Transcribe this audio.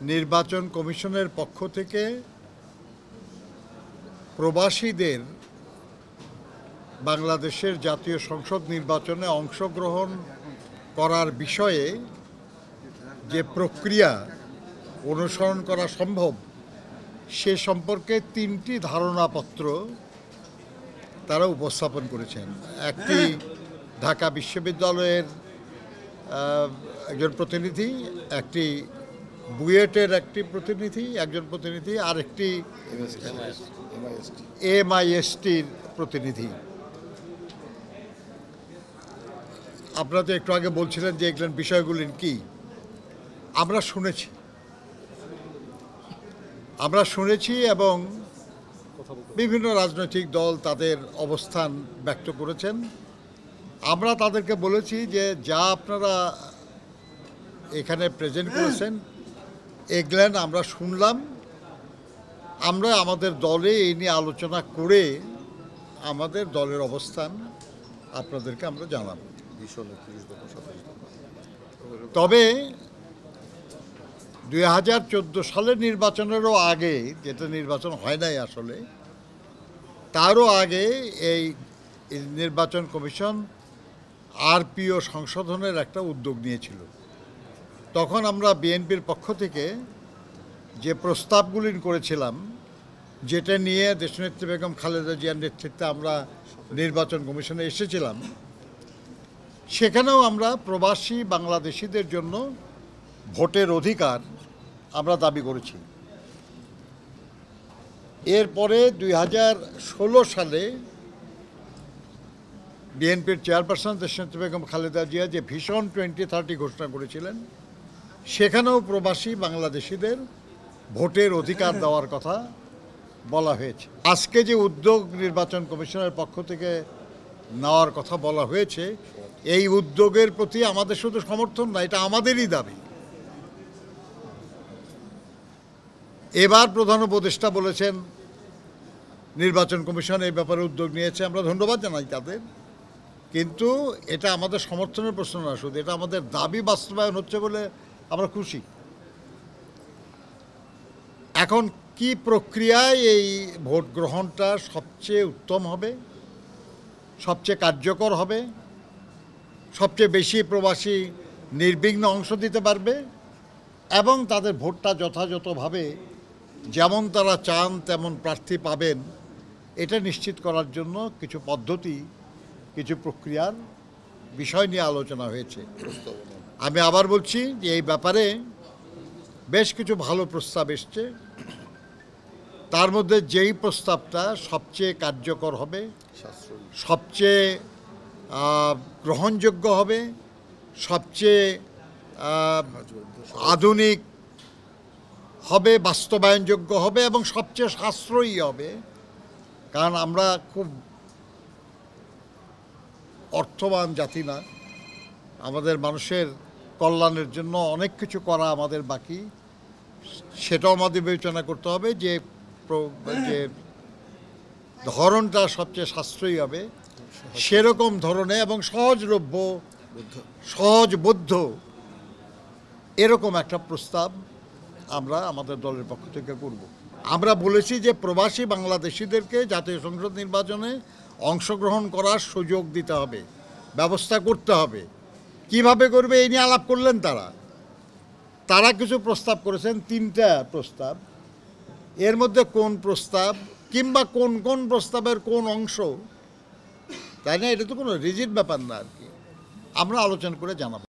নির্বাচন কমিশনের পক্ষ থেকে প্রবাসীদের বাংলাদেশের জাতীয় সংসদ নির্বাচনে অংশগ্রহণ করার বিষয়ে যে প্রক্রিয়া অনুসরণ করা সম্ভব সে সম্পর্কে 3টি ধারণাপত্র তারা উপস্থাপন করেছেন। একটি ঢাকা বিশ্ববিদ্যালয়ের একজন প্রতিনিধি, একটি বুয়েটের একজন প্রতিনিধি, আর একটি MISTর প্রতিনিধি। আপনারা তো একটু আগে বলছিলেন যে এগুলো বিষয়গুলি কি। আমরা শুনেছি এবং বিভিন্ন রাজনৈতিক দল তাদের অবস্থান ব্যক্ত করেছেন। আমরা তাদেরকে বলেছি যে যা আপনারা এখানে প্রেজেন্ট করেছেন এগুলেন আমরা শুনলাম, আমরা আমাদের দলে এই নিয়ে আলোচনা করে আমাদের দলের অবস্থান আপনাদেরকে আমরা জানাব। তবে 2014 সালের নির্বাচনেরও আগে, যেটা নির্বাচন হয় নাই আসলে, তারও আগে এই নির্বাচন কমিশন RPO সংশোধনের একটা উদ্যোগ নিয়েছিল। তখন আমরা বিএনপির পক্ষ থেকে যে প্রস্তাবগুলি করেছিলাম, যেটা নিয়ে দেশনেত্রী বেগম খালেদা জিয়ার নেতৃত্বে আমরা নির্বাচন কমিশনে এসেছিলাম, সেখানেও আমরা প্রবাসী বাংলাদেশিদের জন্য ভোটের অধিকার আমরা দাবি করেছি। এরপরে 2016 সালে বিএনপির চেয়ারপারসন দেশনেত্রী বেগম খালেদা জিয়া যে ভিশন 2030 ঘোষণা করেছিলেন, সেখানেও প্রবাসী বাংলাদেশিদের ভোটের অধিকার দেওয়ার কথা বলা হয়েছে। আজকে যে উদ্যোগ নির্বাচন কমিশনের পক্ষ থেকে নেওয়ার কথা বলা হয়েছে, এই উদ্যোগের প্রতি আমাদের শুধু সমর্থন না, এটা আমাদেরই দাবি। এবার প্রধান উপদেষ্টা বলেছেন নির্বাচন কমিশন এই ব্যাপারে উদ্যোগ নিয়েছে, আমরা ধন্যবাদ জানাই তাদের। কিন্তু এটা আমাদের সমর্থনের প্রশ্ন না, শুধু এটা আমাদের দাবি বাস্তবায়ন হচ্ছে বলে আমরা খুশি। এখন কি প্রক্রিয়ায় এই ভোট গ্রহণটা সবচেয়ে উত্তম হবে, সবচেয়ে কার্যকর হবে, সবচেয়ে বেশি প্রবাসী নির্বিঘ্ন অংশ দিতে পারবে এবং তাদের ভোটটা যথাযথভাবে যেমন তারা চান তেমন প্রার্থী পাবেন, এটা নিশ্চিত করার জন্য কিছু পদ্ধতি, কিছু প্রক্রিয়ার বিষয় নিয়ে আলোচনা হয়েছে। আমি আবার বলছি যে এই ব্যাপারে বেশ কিছু ভালো প্রস্তাব এসছে। তার মধ্যে যেই প্রস্তাবটা সবচেয়ে কার্যকর হবে, সবচেয়ে গ্রহণযোগ্য হবে, সবচেয়ে আধুনিক হবে, বাস্তবায়নযোগ্য হবে এবং সবচেয়ে সাশ্রয়ী হবে, কারণ আমরা খুব অর্থবান জাতি না, আমাদের মানুষের কল্যাণের জন্য অনেক কিছু করা আমাদের বাকি। সেটাও আমাদের বিবেচনা করতে হবে যে ধরনটা সবচেয়ে সাশ্রয়ী হবে সেরকম ধরনে এবং সহজলভ্য, সহজবোধ্য এরকম একটা প্রস্তাব আমরা আমাদের দলের পক্ষ থেকে করব। আমরা বলেছি যে প্রবাসী বাংলাদেশিদেরকে জাতীয় সংসদ নির্বাচনে অংশগ্রহণ করার সুযোগ দিতে হবে, ব্যবস্থা করতে হবে। কিভাবে করবে এই নিয়ে আলাপ করলেন তারা কিছু প্রস্তাব করেছেন, 3টা প্রস্তাব। এর মধ্যে কোন প্রস্তাব কিংবা কোন প্রস্তাবের কোন অংশ, তাই না, এটা তো কোনো রিজিড ব্যাপার না আর কি, আমরা আলোচনা করে জানাবো।